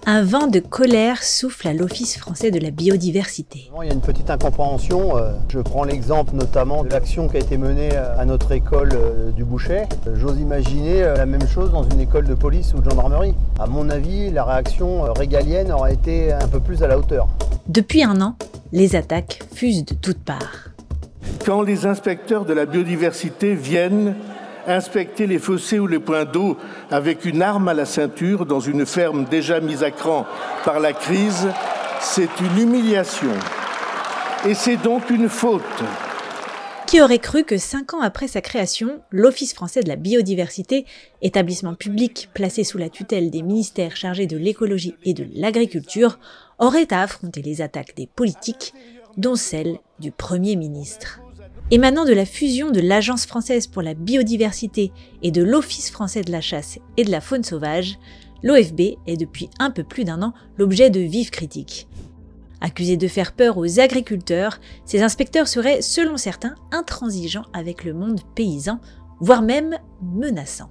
Un vent de colère souffle à l'Office français de la biodiversité. Il y a une petite incompréhension. Je prends l'exemple notamment de l'action qui a été menée à notre école du Bouchet. J'ose imaginer la même chose dans une école de police ou de gendarmerie. À mon avis, la réaction régalienne aurait été un peu plus à la hauteur. Depuis un an, les attaques fusent de toutes parts. Quand les inspecteurs de la biodiversité viennent inspecter les fossés ou les points d'eau avec une arme à la ceinture dans une ferme déjà mise à cran par la crise, c'est une humiliation. Et c'est donc une faute. Qui aurait cru que 5 ans après sa création, l'Office français de la biodiversité, établissement public placé sous la tutelle des ministères chargés de l'écologie et de l'agriculture, aurait à affronter les attaques des politiques, dont celle du Premier ministre. Émanant de la fusion de l'Agence française pour la biodiversité et de l'Office français de la chasse et de la faune sauvage, l'OFB est depuis un peu plus d'un an l'objet de vives critiques. Accusés de faire peur aux agriculteurs, ces inspecteurs seraient, selon certains, intransigeants avec le monde paysan, voire même menaçants.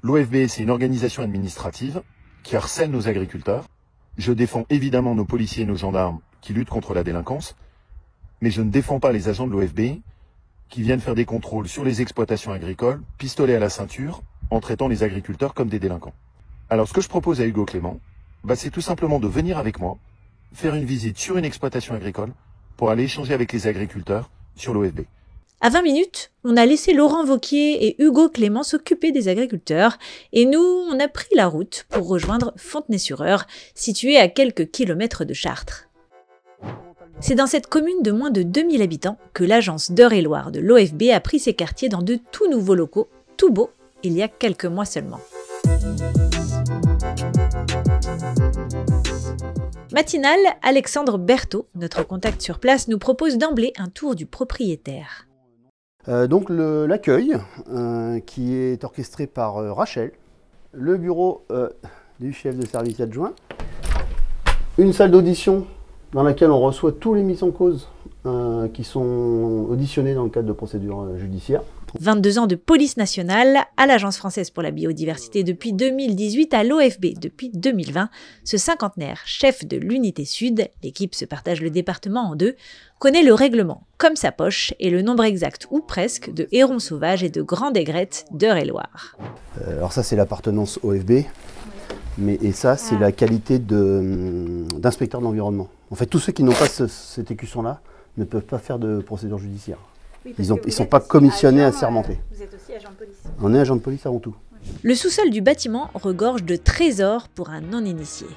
L'OFB, c'est une organisation administrative qui harcèle nos agriculteurs. Je défends évidemment nos policiers et nos gendarmes qui luttent contre la délinquance, mais je ne défends pas les agents de l'OFB qui viennent faire des contrôles sur les exploitations agricoles, pistolet à la ceinture, en traitant les agriculteurs comme des délinquants. Alors ce que je propose à Hugo Clément, c'est tout simplement de venir avec moi, faire une visite sur une exploitation agricole, pour aller échanger avec les agriculteurs sur l'OFB. À 20 minutes, on a laissé Laurent Wauquiez et Hugo Clément s'occuper des agriculteurs, et nous, on a pris la route pour rejoindre Fontenay-sur-Eure, située à quelques kilomètres de Chartres. C'est dans cette commune de moins de 2000 habitants que l'agence d'Eure-et-Loir de l'OFB a pris ses quartiers dans de tout nouveaux locaux, tout beaux, il y a quelques mois seulement. Matinal, Alexandre Berthaud, notre contact sur place, nous propose d'emblée un tour du propriétaire. Donc l'accueil, qui est orchestré par Rachel, le bureau du chef de service adjoint, une salle d'audition dans laquelle on reçoit tous les mises en cause qui sont auditionnés dans le cadre de procédures judiciaires. 22 ans de police nationale, à l'Agence française pour la biodiversité depuis 2018, à l'OFB depuis 2020, ce cinquantenaire chef de l'unité sud, l'équipe se partage le département en deux, connaît le règlement comme sa poche et le nombre exact ou presque de hérons sauvages et de grandes aigrettes d'Eure-et-Loir. Alors ça c'est l'appartenance OFB. Et ça, c'est la qualité d'inspecteur de l'environnement. En fait, tous ceux qui n'ont pas cette écusson-là ne peuvent pas faire de procédure judiciaire. Oui, ils ne sont pas commissionnés à sermenter. Vous êtes aussi agent de police. On est agent de police avant tout. Le sous-sol du bâtiment regorge de trésors pour un non-initié.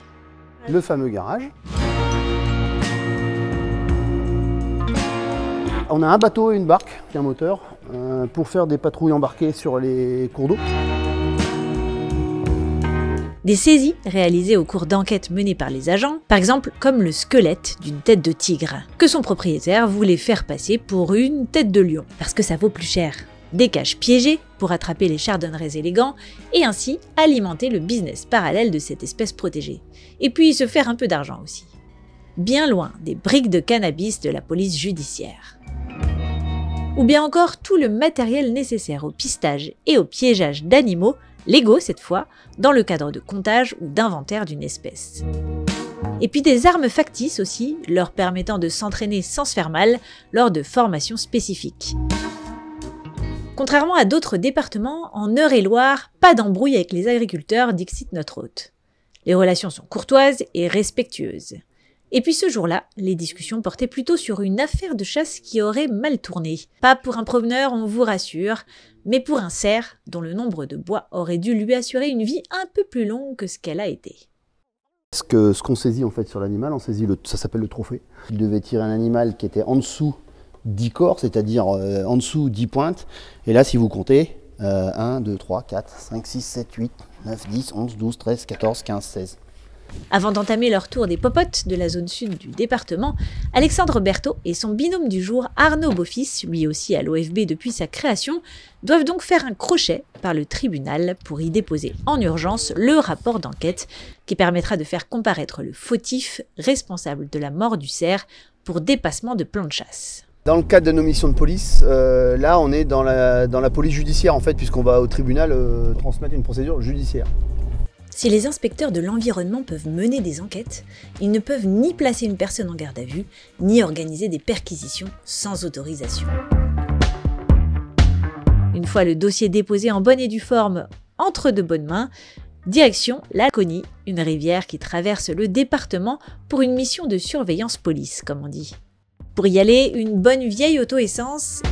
Le fameux garage. On a un bateau et une barque, un moteur, pour faire des patrouilles embarquées sur les cours d'eau. Des saisies réalisées au cours d'enquêtes menées par les agents, par exemple comme le squelette d'une tête de tigre, que son propriétaire voulait faire passer pour une tête de lion, parce que ça vaut plus cher. Des cages piégées pour attraper les chardonnerets élégants et ainsi alimenter le business parallèle de cette espèce protégée. Et puis se faire un peu d'argent aussi. Bien loin des briques de cannabis de la police judiciaire. Ou bien encore tout le matériel nécessaire au pistage et au piégeage d'animaux, légaux cette fois, dans le cadre de comptage ou d'inventaire d'une espèce. Et puis des armes factices aussi, leur permettant de s'entraîner sans se faire mal lors de formations spécifiques. Contrairement à d'autres départements, en Eure-et-Loir, pas d'embrouille avec les agriculteurs, dixit notre hôte. Les relations sont courtoises et respectueuses. Et puis ce jour-là, les discussions portaient plutôt sur une affaire de chasse qui aurait mal tourné. Pas pour un promeneur, on vous rassure, mais pour un cerf dont le nombre de bois aurait dû lui assurer une vie un peu plus longue que ce qu'elle a été. Ce qu'on saisit en fait sur l'animal, on saisit ça s'appelle le trophée. Il devait tirer un animal qui était en dessous 10 corps, c'est-à-dire en dessous 10 pointes. Et là, si vous comptez, 1, 2, 3, 4, 5, 6, 7, 8, 9, 10, 11, 12, 13, 14, 15, 16. Avant d'entamer leur tour des popotes de la zone sud du département, Alexandre Berthaud et son binôme du jour Arnaud Beaufils, lui aussi à l'OFB depuis sa création, doivent donc faire un crochet par le tribunal pour y déposer en urgence le rapport d'enquête qui permettra de faire comparaître le fautif responsable de la mort du cerf pour dépassement de plan de chasse. Dans le cadre de nos missions de police, là on est dans la police judiciaire en fait, puisqu'on va au tribunal transmettre une procédure judiciaire. Si les inspecteurs de l'environnement peuvent mener des enquêtes, ils ne peuvent ni placer une personne en garde à vue, ni organiser des perquisitions sans autorisation. Une fois le dossier déposé en bonne et due forme entre de bonnes mains, direction la Laconie, une rivière qui traverse le département pour une mission de surveillance police, comme on dit. Pour y aller, une bonne vieille auto-essence.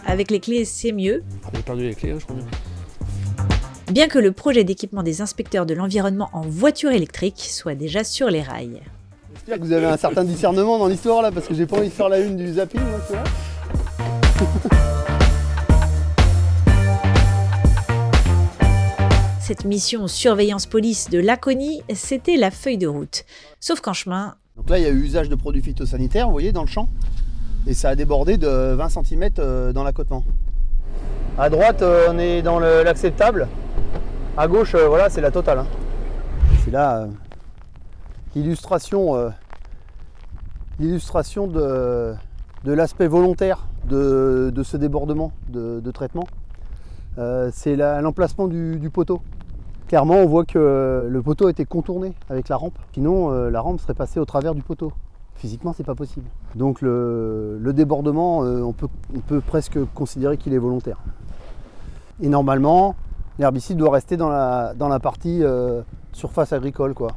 Avec les clés, c'est mieux. J'ai perdu les clés, je crois bien. Bien que le projet d'équipement des inspecteurs de l'environnement en voiture électrique soit déjà sur les rails. J'espère que vous avez un certain discernement dans l'histoire là, parce que j'ai pas envie de faire la une du zapping, moi, tu vois. Cette mission surveillance police de Laconie, c'était la feuille de route. Sauf qu'en chemin... Donc là, il y a eu usage de produits phytosanitaires, vous voyez, dans le champ. Et ça a débordé de 20 cm dans l'accotement. À droite, on est dans l'acceptable. À gauche, voilà, c'est la totale. Hein. C'est là l'illustration de l'aspect volontaire de ce débordement de traitement. C'est l'emplacement du poteau. Clairement, on voit que le poteau a été contourné avec la rampe. Sinon, la rampe serait passée au travers du poteau. Physiquement, c'est pas possible. Donc le débordement, on peut presque considérer qu'il est volontaire. Et normalement, l'herbicide doit rester dans la partie surface agricole, quoi.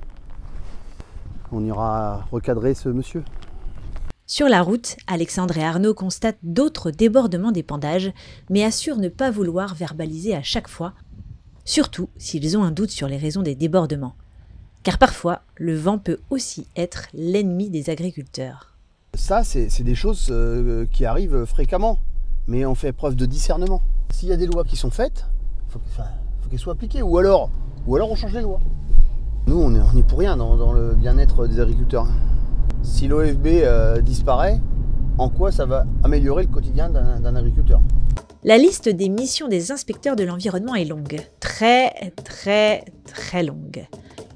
On ira recadrer ce monsieur. Sur la route, Alexandre et Arnaud constatent d'autres débordements d'épandages, mais assurent ne pas vouloir verbaliser à chaque fois, surtout s'ils ont un doute sur les raisons des débordements. Car parfois, le vent peut aussi être l'ennemi des agriculteurs. Ça, c'est des choses qui arrivent fréquemment, mais on fait preuve de discernement. S'il y a des lois qui sont faites, il faut qu'elles soient appliquées, ou alors on change les lois. Nous, on est pour rien dans le bien-être des agriculteurs. Si l'OFB disparaît, en quoi ça va améliorer le quotidien d'un agriculteur? La liste des missions des inspecteurs de l'environnement est longue. Très, très, très longue.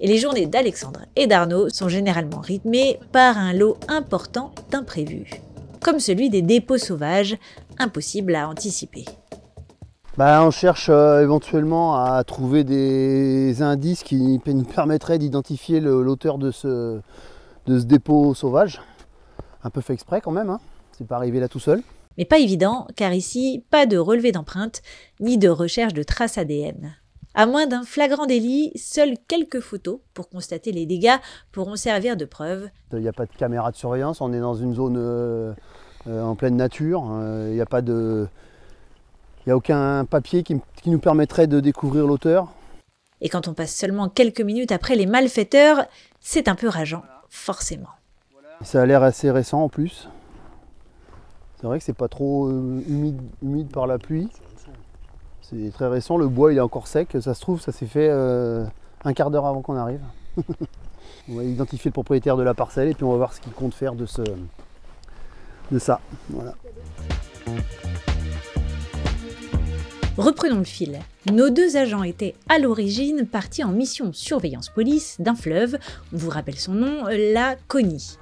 Et les journées d'Alexandre et d'Arnaud sont généralement rythmées par un lot important d'imprévus. Comme celui des dépôts sauvages, impossible à anticiper. On cherche éventuellement à trouver des indices qui nous permettraient d'identifier l'auteur de ce dépôt sauvage. Un peu fait exprès quand même, hein. C'est pas arrivé là tout seul. Mais pas évident, car ici, pas de relevé d'empreintes, ni de recherche de traces ADN. À moins d'un flagrant délit, seules quelques photos pour constater les dégâts pourront servir de preuve. Il n'y a pas de caméra de surveillance, on est dans une zone en pleine nature. Il n'y a aucun papier qui nous permettrait de découvrir l'auteur. Et quand on passe seulement quelques minutes après les malfaiteurs, c'est un peu rageant, forcément. Ça a l'air assez récent en plus. C'est vrai que c'est pas trop humide par la pluie. C'est très récent, le bois il est encore sec. Ça se trouve, ça s'est fait un quart d'heure avant qu'on arrive. On va identifier le propriétaire de la parcelle et puis on va voir ce qu'il compte faire de ça. Voilà. Reprenons le fil. Nos deux agents étaient à l'origine partis en mission surveillance police d'un fleuve, on vous rappelle son nom, la Laconie.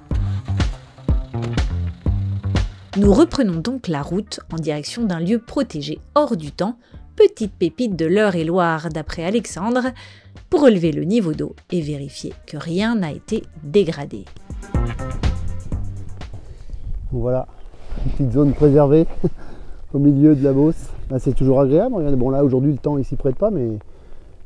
Nous reprenons donc la route en direction d'un lieu protégé hors du temps, petite pépite de l'Eure-et-Loire d'après Alexandre, pour relever le niveau d'eau et vérifier que rien n'a été dégradé. Voilà, une petite zone préservée au milieu de la Beauce. C'est toujours agréable. Regardez, bon là aujourd'hui le temps il s'y prête pas, mais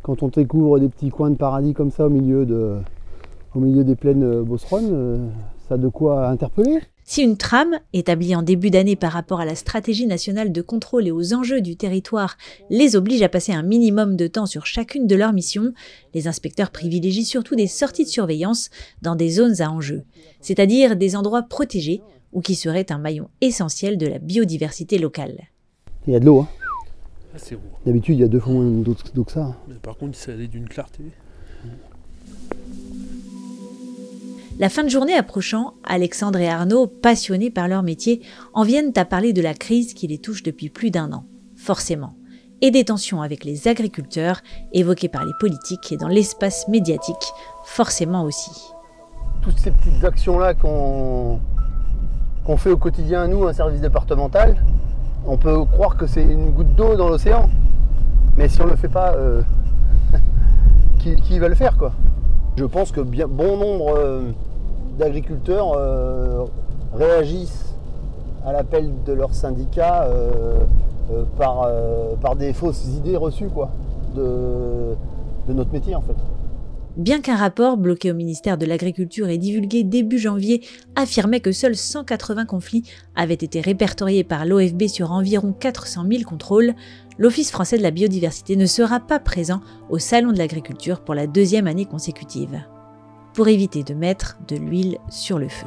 quand on découvre des petits coins de paradis comme ça au milieu des plaines beauceronnes, ça a de quoi interpeller. Si une trame, établie en début d'année par rapport à la stratégie nationale de contrôle et aux enjeux du territoire, les oblige à passer un minimum de temps sur chacune de leurs missions, les inspecteurs privilégient surtout des sorties de surveillance dans des zones à enjeu, c'est-à-dire des endroits protégés ou qui seraient un maillon essentiel de la biodiversité locale. Il y a de l'eau, hein. Ah, c'est beau. D'habitude, il y a 2 fois moins d'eau que ça. Mais par contre, ça allait d'une clarté. La fin de journée approchant, Alexandre et Arnaud, passionnés par leur métier, en viennent à parler de la crise qui les touche depuis plus d'1 an, forcément, et des tensions avec les agriculteurs, évoquées par les politiques et dans l'espace médiatique, forcément aussi. Toutes ces petites actions-là qu'on fait au quotidien, nous, un service départemental, on peut croire que c'est une goutte d'eau dans l'océan. Mais si on ne le fait pas, qui veulent faire, quoi. Je pense que bon nombre d'agriculteurs réagissent à l'appel de leur syndicat par des fausses idées reçues, quoi, de notre métier, en fait. Bien qu'un rapport bloqué au ministère de l'Agriculture et divulgué début janvier affirmait que seuls 180 conflits avaient été répertoriés par l'OFB sur environ 400 000 contrôles, l'Office français de la biodiversité ne sera pas présent au Salon de l'Agriculture pour la 2e année consécutive, pour éviter de mettre de l'huile sur le feu.